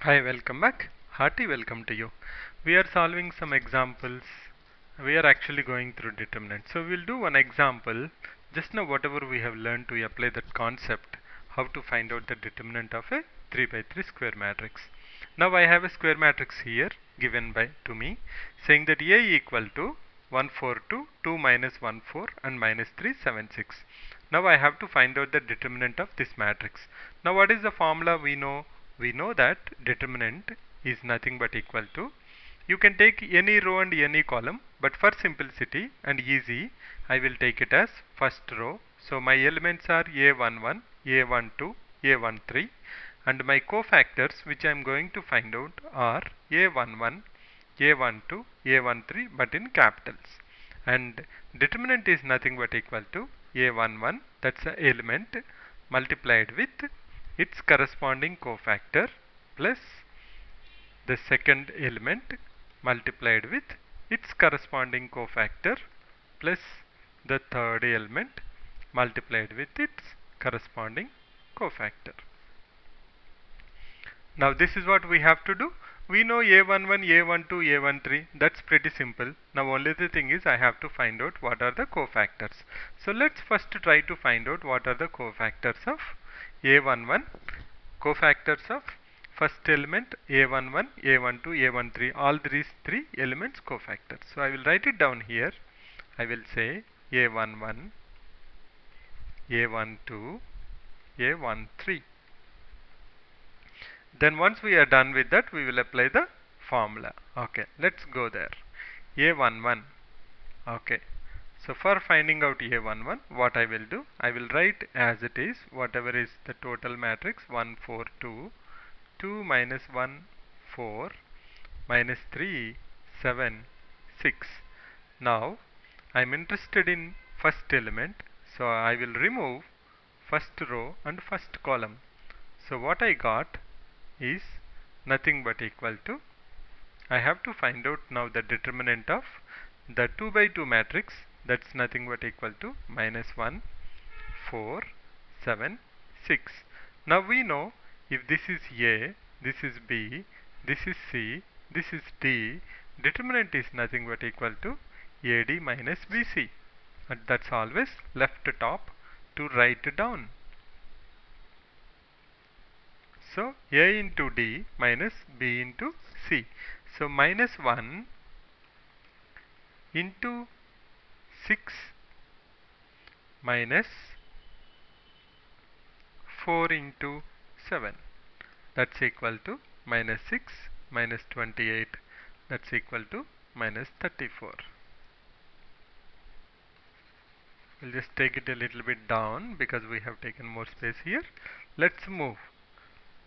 Hi, welcome back. Hearty welcome to you. We are solving some examples. We are actually going through determinant. So we'll do one example. Just now whatever we have learned to apply that concept, how to find out the determinant of a 3 by 3 square matrix. Now I have a square matrix here given by to me saying that A equal to 1 4 2, 2 minus 1 4 and minus 3 7 6. Now I have to find out the determinant of this matrix. Now what is the formula we know? We know that determinant is nothing but equal to, you can take any row and any column, but for simplicity and easy I will take it as first row. So my elements are A11, A12, A13 and my cofactors which I am going to find out are A11, A12, A13 but in capitals, and determinant is nothing but equal to A11, that's the element, multiplied with its corresponding cofactor plus the second element multiplied with its corresponding cofactor plus the third element multiplied with its corresponding cofactor. Now this is what we have to do. We know A11, A12, A13. That's pretty simple. Now only the thing is I have to find out what are the cofactors. So let's first try to find out what are the cofactors of A11. Cofactors of first element A11, A12, A13. All these three elements cofactors. So I will write it down here. I will say A11, A12, A13. Then once we are done with that, we will apply the formula. Okay, let's go there. A11. Okay. So for finding out A11, what I will do, I will write as it is, whatever is the total matrix, 1, 4, 2, 2 minus 1, 4, minus 3, 7, 6. Now, I am interested in first element, so I will remove first row and first column. So what I got is nothing but equal to, I have to find out now the determinant of the 2 by 2 matrix, that's nothing but equal to minus 1, 4, 7, 6. Now we know if this is A, this is B, this is C, this is D, determinant is nothing but equal to AD minus BC. And that's always left top to write down. So A into D minus B into C. So minus 1 into 6 minus 4 into 7. That's equal to minus 6 minus 28. That's equal to minus 34. We'll just take it a little bit down because we have taken more space here. Let's move.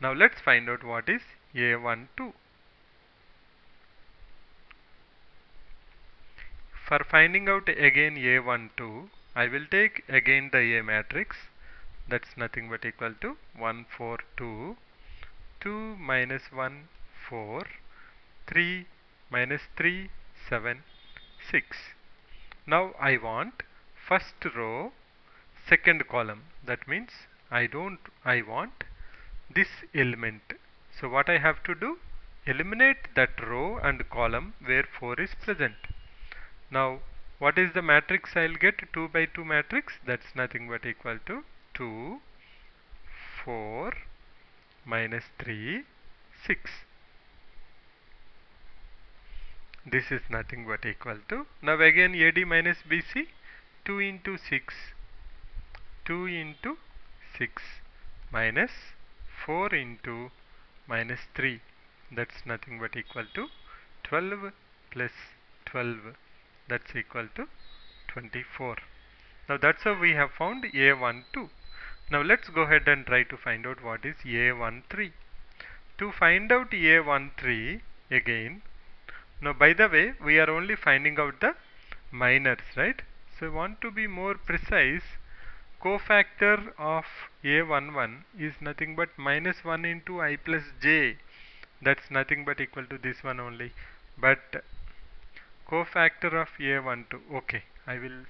Now let's find out what is A12. For finding out again A12, I will take again the A matrix. That's nothing but equal to 1, 4, 2, 2 minus 1, 4, 3 minus 3, 7, 6. Now I want first row, second column. That means I want this element. So what I have to do? Eliminate that row and column where 4 is present. Now what is the matrix I'll get? 2 by 2 matrix. That's nothing but equal to 2, 4, minus 3, 6. This is nothing but equal to, now again AD minus BC, 2 into 6, 2 into 6 minus 4 into minus 3. That's nothing but equal to 12 plus 12. That's equal to 24. Now that's how we have found A12. Now let's go ahead and try to find out what is A13. To find out A13 again, now by the way, we are only finding out the minors, right? So want to be more precise, cofactor of A11 is nothing but minus 1 into I plus j. That's nothing but equal to this one only. But cofactor of A12, okay, I will,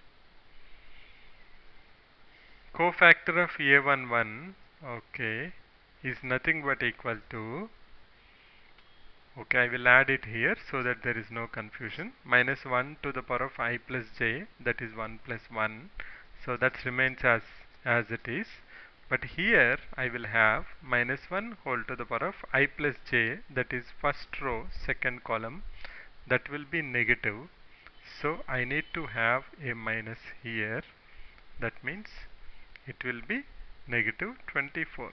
cofactor of A11, okay, is nothing but equal to Okay, I will add it here so that there is no confusion. Minus 1 to the power of I plus j, that is 1 plus 1. So that remains as it is. But here I will have minus 1 whole to the power of I plus j, that is first row, second column. That will be negative. So I need to have a minus here. That means it will be negative 24.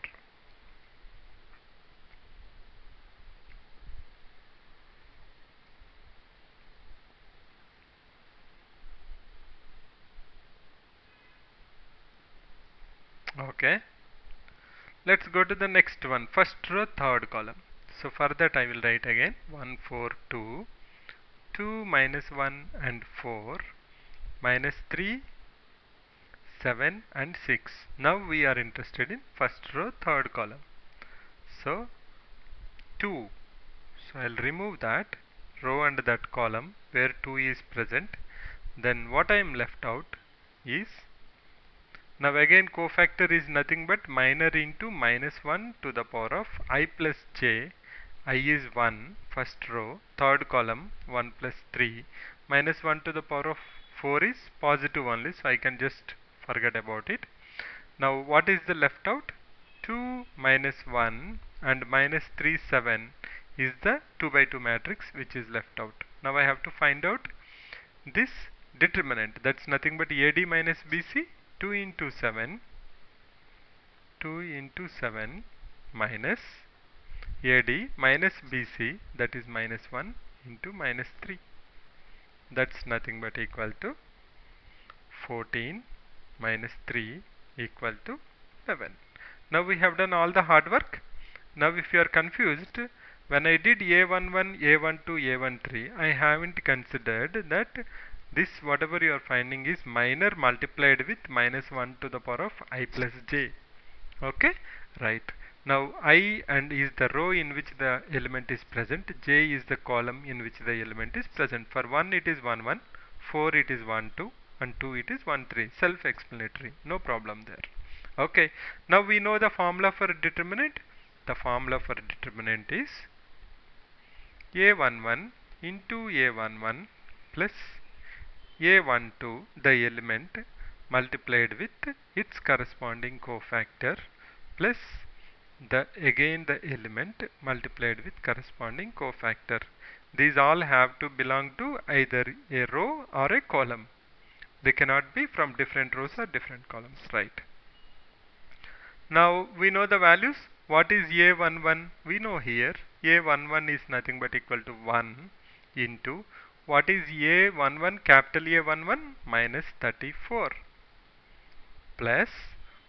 Okay. Let's go to the next one. First row, third column. So for that I will write again 1, 4, 2. 2 minus 1 and 4. Minus 3, 7 and 6. Now we are interested in first row, third column. So 2. So I'll remove that row and that column where 2 is present. Then what I am left out is, now again cofactor is nothing but minor into minus 1 to the power of I plus j. I is 1, first row, third column 1 plus 3. Minus 1 to the power of 4 is positive only, so I can just forget about it. Now what is the left out? 2 minus 1 and minus 3, 7 is the 2 by 2 matrix which is left out. Now I have to find out this determinant, that's nothing but AD minus BC. 2 into 7 minus AD minus BC, that is minus 1 into minus 3. That's nothing but equal to 14 minus 3 equal to 11. Now we have done all the hard work. Now if you are confused, when I did A11, A12, A13, I haven't considered that this whatever you are finding is minor multiplied with minus 1 to the power of I plus j. Okay, right. Now I and is the row in which the element is present, j is the column in which the element is present. For 1 it is 1 1, 4 it is 1 2, and 2 it is 1 3. Self-explanatory, no problem there. Okay, now we know the formula for determinant. The formula for determinant is A11 into A11 plus A12, the element, multiplied with its corresponding cofactor, plus again the element multiplied with corresponding cofactor. These all have to belong to either a row or a column. They cannot be from different rows or different columns, right? Now we know the values. What is A11? We know here A11 is nothing but equal to 1 into what is A11, capital A11, minus 34, plus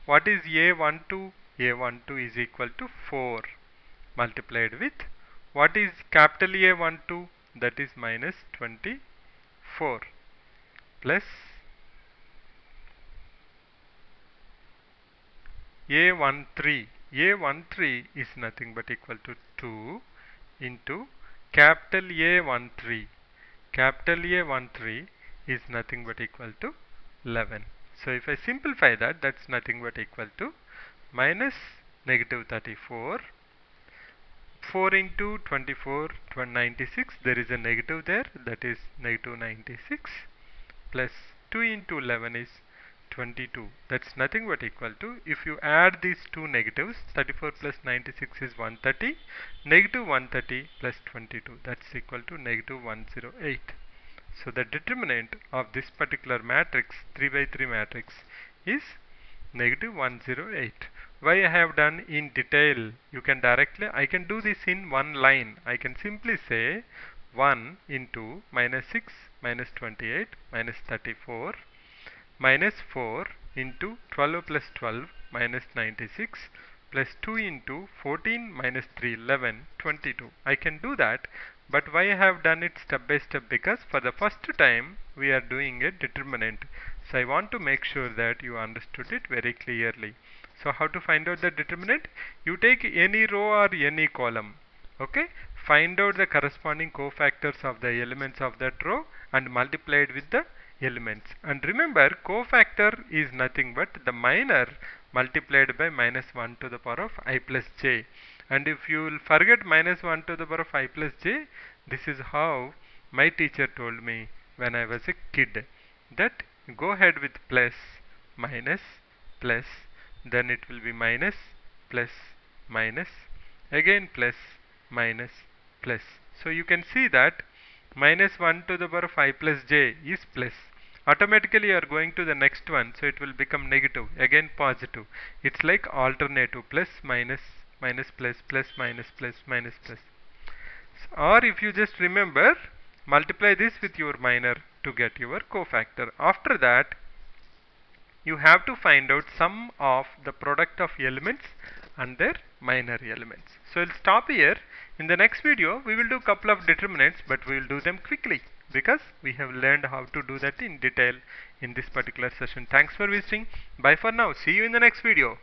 what is A12? A12 is equal to 4 multiplied with what is capital A12, that is minus 24, plus A13. A13 is nothing but equal to 2 into capital A13. Capital A13 is nothing but equal to 11. So if I simplify that, that's nothing but equal to minus negative 34. 4 into 24, 96, there is a negative there, that is negative 96, plus 2 into 11 is 22. That's nothing but equal to, if you add these two negatives, 34 plus 96 is 130, negative 130 plus 22, that's equal to negative 108. So the determinant of this particular matrix, 3 by 3 matrix, is negative 108. Why I have done in detail? You can directly, I can do this in one line. I can simply say 1 into minus 6 minus 28 minus 34 minus 4 into 12 plus 12 minus 96 plus 2 into 14 minus 3, 11, 22. I can do that, but why I have done it step by step? Because for the first time we are doing a determinant. So I want to make sure that you understood it very clearly. So how to find out the determinant? You take any row or any column. Okay, find out the corresponding cofactors of the elements of that row and multiply it with the elements. And remember, cofactor is nothing but the minor multiplied by minus 1 to the power of I plus j. And if you will forget minus 1 to the power of I plus j, this is how my teacher told me when I was a kid, that go ahead with plus, minus, plus, then it will be minus, plus, minus, again plus, minus, plus. So you can see that minus 1 to the power of I plus j is plus. Automatically you are going to the next one, so it will become negative, again positive. It's like alternative, plus, minus, minus, plus, plus, minus, plus, minus, plus. Or if you just remember, multiply this with your minor to get your cofactor. After that, you have to find out sum of the product of elements and their minor elements. So we'll stop here. In the next video, we will do couple of determinants, but we will do them quickly because we have learned how to do that in detail in this particular session. Thanks for visiting. Bye for now. See you in the next video.